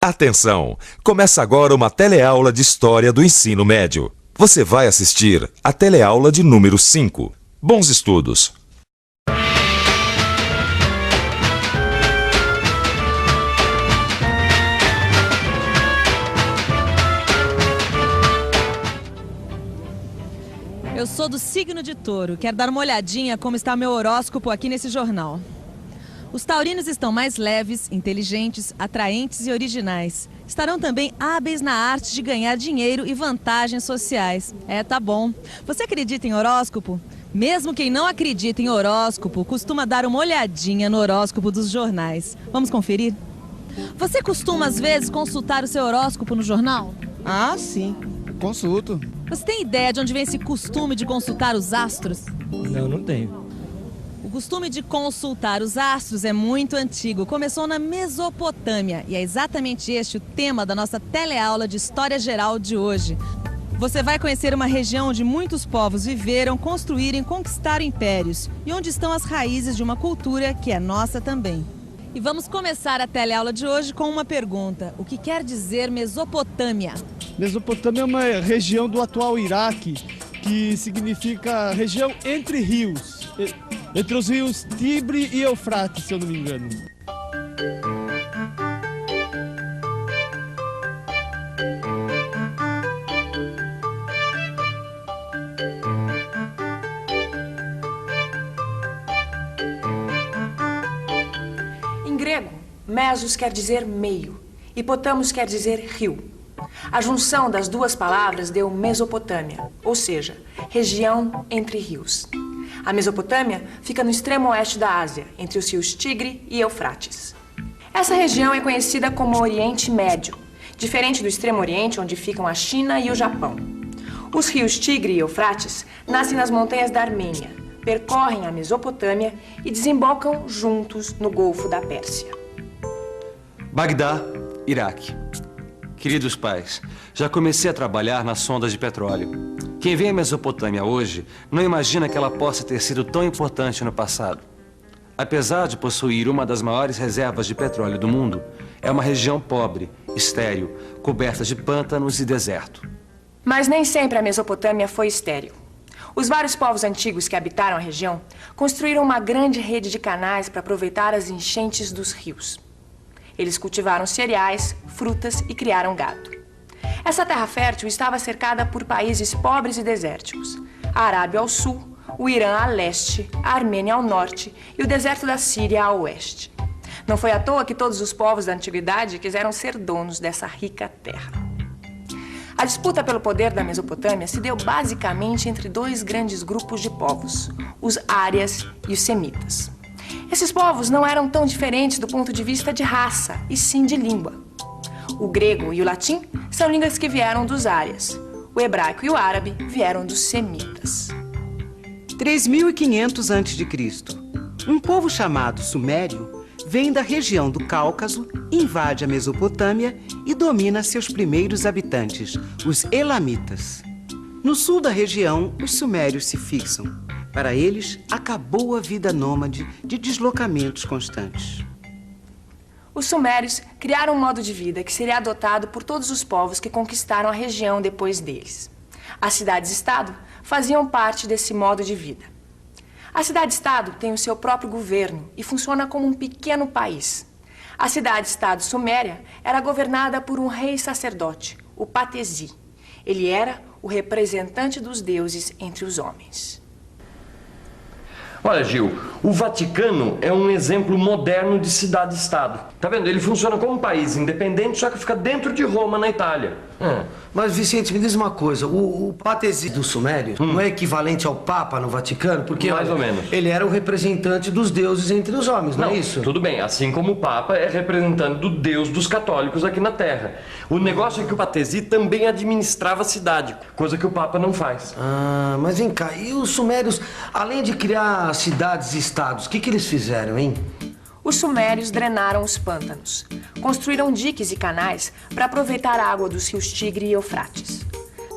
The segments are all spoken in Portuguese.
Atenção! Começa agora uma teleaula de História do Ensino Médio. Você vai assistir a teleaula de número 5. Bons estudos! Eu sou do signo de Touro. Quero dar uma olhadinha como está meu horóscopo aqui nesse jornal. Os taurinos estão mais leves, inteligentes, atraentes e originais. Estarão também hábeis na arte de ganhar dinheiro e vantagens sociais. Tá bom. Você acredita em horóscopo? Mesmo quem não acredita em horóscopo costuma dar uma olhadinha no horóscopo dos jornais. Vamos conferir? Você costuma, às vezes, consultar o seu horóscopo no jornal? Ah, sim. Consulto. Você tem ideia de onde vem esse costume de consultar os astros? Não tenho. O costume de consultar os astros é muito antigo. Começou na Mesopotâmia e é exatamente este o tema da nossa teleaula de História Geral de hoje. Você vai conhecer uma região onde muitos povos viveram, construíram e conquistaram impérios e onde estão as raízes de uma cultura que é nossa também. E vamos começar a teleaula de hoje com uma pergunta. O que quer dizer Mesopotâmia? Mesopotâmia é uma região do atual Iraque, que significa região entre rios. Entre os rios Tibre e Eufrates, se eu não me engano. Em grego, mesos quer dizer meio e potamos quer dizer rio. A junção das duas palavras deu Mesopotâmia, ou seja, região entre rios. A Mesopotâmia fica no extremo oeste da Ásia, entre os rios Tigre e Eufrates. Essa região é conhecida como Oriente Médio, diferente do Extremo Oriente, onde ficam a China e o Japão. Os rios Tigre e Eufrates nascem nas montanhas da Armênia, percorrem a Mesopotâmia e desembocam juntos no Golfo da Pérsia. Bagdá, Iraque. Queridos pais, já comecei a trabalhar nas sondas de petróleo. Quem vê a Mesopotâmia hoje não imagina que ela possa ter sido tão importante no passado. Apesar de possuir uma das maiores reservas de petróleo do mundo, é uma região pobre, estéril, coberta de pântanos e deserto. Mas nem sempre a Mesopotâmia foi estéril. Os vários povos antigos que habitaram a região construíram uma grande rede de canais para aproveitar as enchentes dos rios. Eles cultivaram cereais, frutas e criaram gado. Essa terra fértil estava cercada por países pobres e desérticos. A Arábia ao sul, o Irã a leste, a Armênia ao norte e o deserto da Síria a oeste. Não foi à toa que todos os povos da antiguidade quiseram ser donos dessa rica terra. A disputa pelo poder da Mesopotâmia se deu basicamente entre dois grandes grupos de povos, os árias e os semitas. Esses povos não eram tão diferentes do ponto de vista de raça, e sim de língua. O grego e o latim são línguas que vieram dos árias. O hebraico e o árabe vieram dos semitas. 3.500 a.C., um povo chamado Sumério vem da região do Cáucaso, invade a Mesopotâmia e domina seus primeiros habitantes, os Elamitas. No sul da região, os sumérios se fixam. Para eles, acabou a vida nômade de deslocamentos constantes. Os sumérios criaram um modo de vida que seria adotado por todos os povos que conquistaram a região depois deles. As cidades-estado faziam parte desse modo de vida. A cidade-estado tem o seu próprio governo e funciona como um pequeno país. A cidade-estado suméria era governada por um rei sacerdote, o Patesi. Ele era o representante dos deuses entre os homens. Olha, Gil, o Vaticano é um exemplo moderno de cidade-estado. Tá vendo? Ele funciona como um país independente, só que fica dentro de Roma, na Itália. Mas, Vicente, me diz uma coisa. O Patesi do Sumério não é equivalente ao Papa no Vaticano? Porque, mais ou menos. Ele era o representante dos deuses entre os homens, não é isso? Tudo bem. Assim como o Papa é representante do Deus dos católicos aqui na Terra. O negócio é que o Patesi também administrava a cidade, coisa que o Papa não faz. Ah, mas vem cá. E os sumérios, além de criar cidades e estados, o que eles fizeram, hein? Os sumérios drenaram os pântanos. Construíram diques e canais para aproveitar a água dos rios Tigre e Eufrates.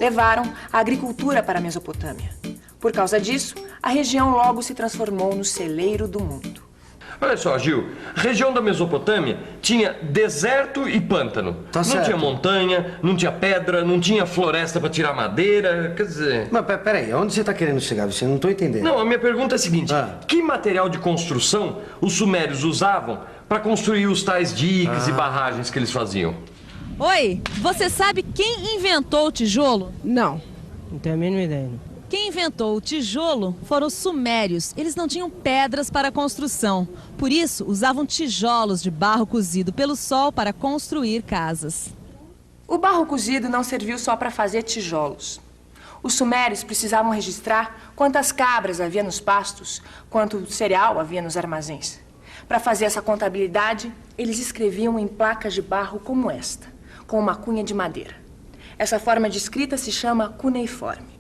Levaram a agricultura para a Mesopotâmia. Por causa disso, a região logo se transformou no celeiro do mundo. Olha só, Gil, a região da Mesopotâmia tinha deserto e pântano. Tá não certo. tinha montanha, não tinha pedra, não tinha floresta para tirar madeira, quer dizer... Mas peraí, onde você tá querendo chegar, Vicente? Não tô entendendo. Não, a minha pergunta é a seguinte, Ah. que material de construção os sumérios usavam para construir os tais diques e barragens que eles faziam? Oi, você sabe quem inventou o tijolo? Não tenho a mínima ideia. Quem inventou o tijolo foram os sumérios. Eles não tinham pedras para construção. Por isso, usavam tijolos de barro cozido pelo sol para construir casas. O barro cozido não serviu só para fazer tijolos. Os sumérios precisavam registrar quantas cabras havia nos pastos, quanto cereal havia nos armazéns. Para fazer essa contabilidade, eles escreviam em placas de barro como esta, com uma cunha de madeira. Essa forma de escrita se chama cuneiforme.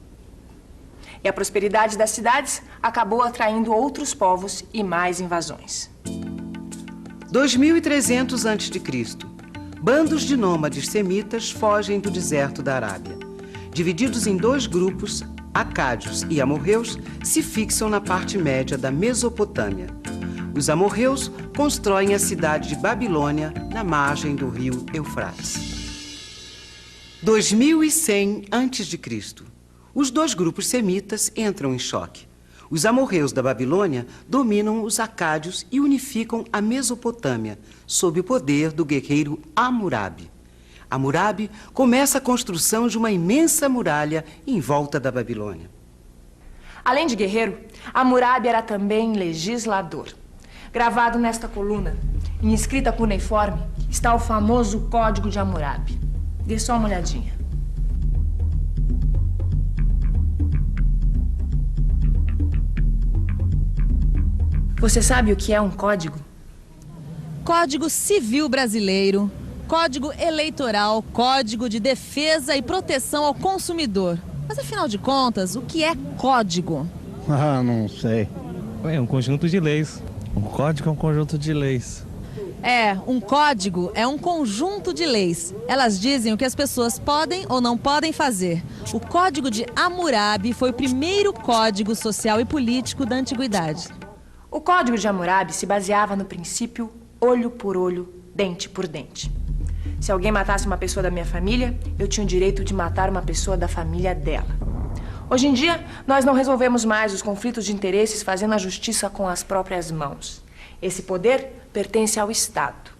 E a prosperidade das cidades acabou atraindo outros povos e mais invasões. 2300 a.C. Bandos de nômades semitas fogem do deserto da Arábia. Divididos em 2 grupos, acádios e amorreus se fixam na parte média da Mesopotâmia. Os amorreus constroem a cidade de Babilônia na margem do rio Eufrates. 2100 a.C. Os 2 grupos semitas entram em choque. Os amorreus da Babilônia dominam os acádios e unificam a Mesopotâmia, sob o poder do guerreiro Hammurabi. Hammurabi começa a construção de uma imensa muralha em volta da Babilônia. Além de guerreiro, Hammurabi era também legislador. Gravado nesta coluna, em escrita cuneiforme, está o famoso Código de Hammurabi. Dê só uma olhadinha. Você sabe o que é um código? Código Civil Brasileiro, Código Eleitoral, Código de Defesa e Proteção ao Consumidor. Mas afinal de contas, o que é código? Ah, não sei. É um conjunto de leis. Um código é um conjunto de leis. Um código é um conjunto de leis. Elas dizem o que as pessoas podem ou não podem fazer. O Código de Hammurabi foi o primeiro código social e político da antiguidade. O Código de Hammurabi se baseava no princípio olho por olho, dente por dente. Se alguém matasse uma pessoa da minha família, eu tinha o direito de matar uma pessoa da família dela. Hoje em dia, nós não resolvemos mais os conflitos de interesses fazendo a justiça com as próprias mãos. Esse poder pertence ao Estado.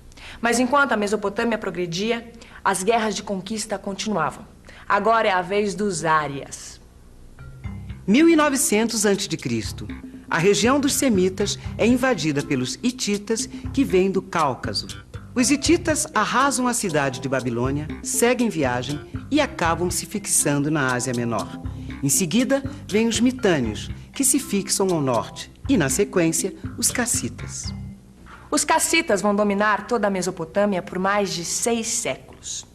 Mas enquanto a Mesopotâmia progredia, as guerras de conquista continuavam. Agora é a vez dos árias. 1900 a.C. A região dos semitas é invadida pelos hititas que vêm do Cáucaso. Os hititas arrasam a cidade de Babilônia, seguem viagem e acabam se fixando na Ásia Menor. Em seguida, vêm os mitânios, que se fixam ao norte, e, na sequência, os cassitas. Os cassitas vão dominar toda a Mesopotâmia por mais de 6 séculos.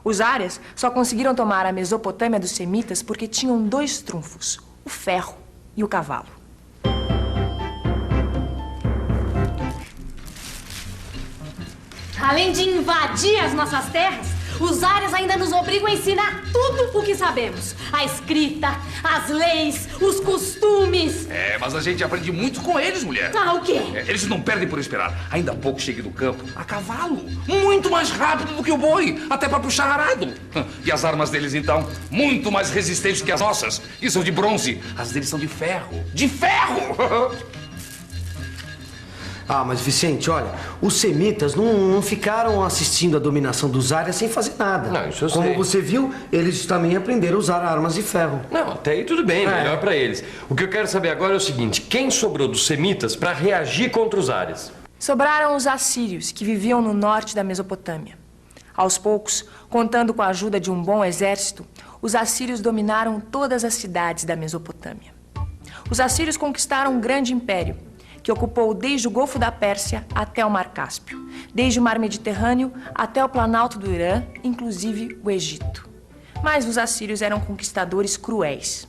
Os árias só conseguiram tomar a Mesopotâmia dos semitas porque tinham 2 trunfos, o ferro e o cavalo. Além de invadir as nossas terras, os árias ainda nos obrigam a ensinar tudo o que sabemos. A escrita, as leis, os costumes. Mas a gente aprende muito com eles, mulher. O quê? Eles não perdem por esperar. Ainda há pouco cheguei do campo a cavalo. Muito mais rápido do que o boi, até para puxar arado. E as armas deles, então, muito mais resistentes que as nossas. E são de bronze. As deles são de ferro. De ferro! Mas Vicente, olha, os semitas não ficaram assistindo a dominação dos árias sem fazer nada. Não, isso eu Como sei. você viu, eles também aprenderam a usar armas de ferro. Não, até aí tudo bem, melhor pra eles. O que eu quero saber agora é o seguinte, quem sobrou dos semitas pra reagir contra os árias? Sobraram os assírios, que viviam no norte da Mesopotâmia. Aos poucos, contando com a ajuda de um bom exército, os assírios dominaram todas as cidades da Mesopotâmia. Os assírios conquistaram um grande império, que ocupou desde o Golfo da Pérsia até o Mar Cáspio, desde o Mar Mediterrâneo até o Planalto do Irã, inclusive o Egito. Mas os assírios eram conquistadores cruéis.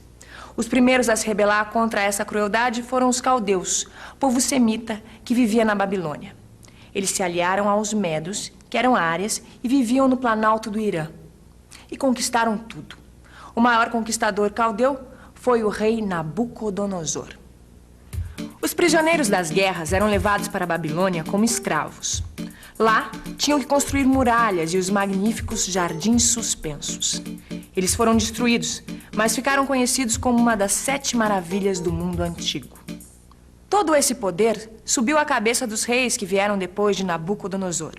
Os primeiros a se rebelar contra essa crueldade foram os caldeus, povo semita que vivia na Babilônia. Eles se aliaram aos medos, que eram árias, e viviam no Planalto do Irã. E conquistaram tudo. O maior conquistador caldeu foi o rei Nabucodonosor. Os prisioneiros das guerras eram levados para a Babilônia como escravos. Lá, tinham que construir muralhas e os magníficos jardins suspensos. Eles foram destruídos, mas ficaram conhecidos como uma das 7 maravilhas do mundo antigo. Todo esse poder subiu à cabeça dos reis que vieram depois de Nabucodonosor.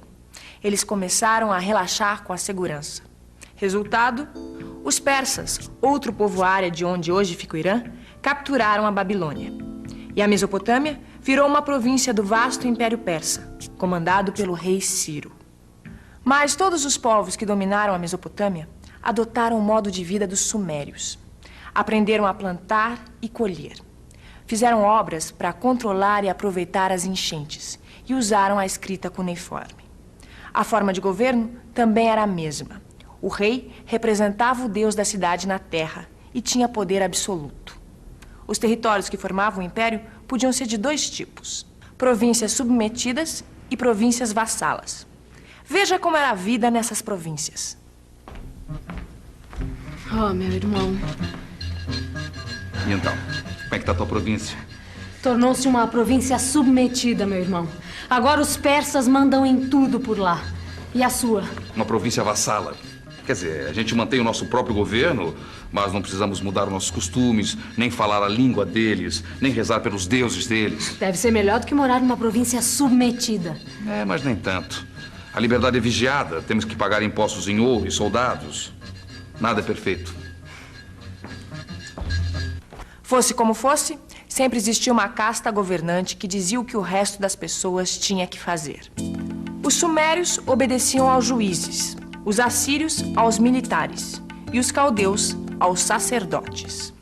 Eles começaram a relaxar com a segurança. Resultado, os persas, outro povo árabe de onde hoje fica o Irã, capturaram a Babilônia. E a Mesopotâmia virou uma província do vasto Império Persa, comandado pelo rei Ciro. Mas todos os povos que dominaram a Mesopotâmia adotaram o modo de vida dos sumérios. Aprenderam a plantar e colher. Fizeram obras para controlar e aproveitar as enchentes e usaram a escrita cuneiforme. A forma de governo também era a mesma. O rei representava o deus da cidade na terra e tinha poder absoluto. Os territórios que formavam o império podiam ser de 2 tipos: províncias submetidas e províncias vassalas. Veja como era a vida nessas províncias. Oh, meu irmão. E então, como é que tá a tua província? Tornou-se uma província submetida, meu irmão. Agora os persas mandam em tudo por lá. E a sua? Uma província vassala. Quer dizer, a gente mantém o nosso próprio governo, mas não precisamos mudar os nossos costumes, nem falar a língua deles, nem rezar pelos deuses deles. Deve ser melhor do que morar numa província submetida. É, mas nem tanto. A liberdade é vigiada, temos que pagar impostos em ouro e soldados. Nada é perfeito. Fosse como fosse, sempre existia uma casta governante que dizia o que o resto das pessoas tinha que fazer. Os sumérios obedeciam aos juízes, os assírios aos militares e os caldeus aos sacerdotes.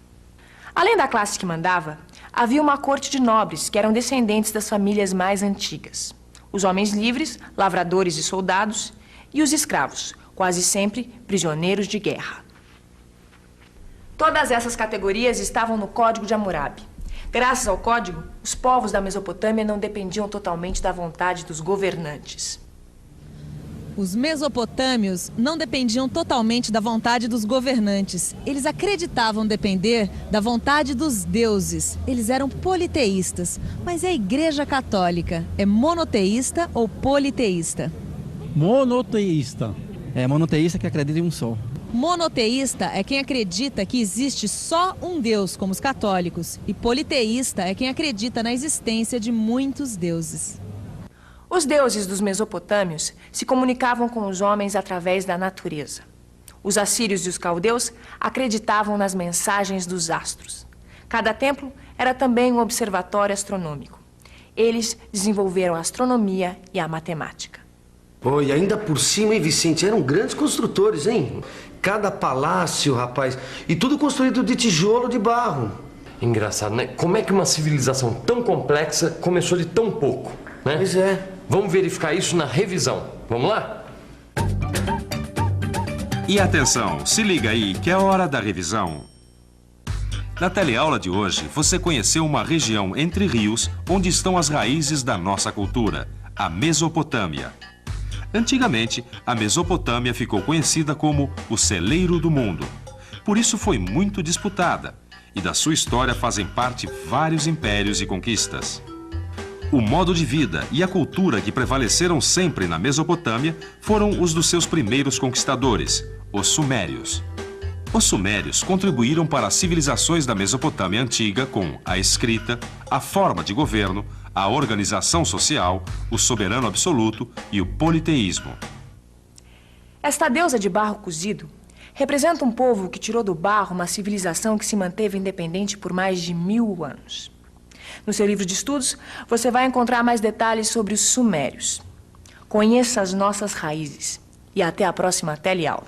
Além da classe que mandava, havia uma corte de nobres que eram descendentes das famílias mais antigas. Os homens livres, lavradores e soldados, e os escravos, quase sempre prisioneiros de guerra. Todas essas categorias estavam no Código de Hammurabi. Graças ao código, os povos da Mesopotâmia não dependiam totalmente da vontade dos governantes. Os mesopotâmios não dependiam totalmente da vontade dos governantes. Eles acreditavam depender da vontade dos deuses. Eles eram politeístas. Mas a Igreja Católica é monoteísta ou politeísta? Monoteísta. É monoteísta que acredita em um só. Monoteísta é quem acredita que existe só um Deus, como os católicos. E politeísta é quem acredita na existência de muitos deuses. Os deuses dos mesopotâmios se comunicavam com os homens através da natureza. Os assírios e os caldeus acreditavam nas mensagens dos astros. Cada templo era também um observatório astronômico. Eles desenvolveram a astronomia e a matemática. Oh, e ainda por cima, hein, Vicente? Eram grandes construtores, hein? Cada palácio, rapaz. E tudo construído de tijolo de barro. Engraçado, né? Como é que uma civilização tão complexa começou de tão pouco, né? Pois é. Vamos verificar isso na revisão. Vamos lá? E atenção, se liga aí que é hora da revisão. Na teleaula de hoje, você conheceu uma região entre rios onde estão as raízes da nossa cultura, a Mesopotâmia. Antigamente, a Mesopotâmia ficou conhecida como o celeiro do mundo. Por isso foi muito disputada, e da sua história fazem parte vários impérios e conquistas. O modo de vida e a cultura que prevaleceram sempre na Mesopotâmia foram os dos seus primeiros conquistadores, os sumérios. Os sumérios contribuíram para as civilizações da Mesopotâmia antiga com a escrita, a forma de governo, a organização social, o soberano absoluto e o politeísmo. Esta deusa de barro cozido representa um povo que tirou do barro uma civilização que se manteve independente por mais de 1000 anos. No seu livro de estudos, você vai encontrar mais detalhes sobre os sumérios. Conheça as nossas raízes e até a próxima teleaula.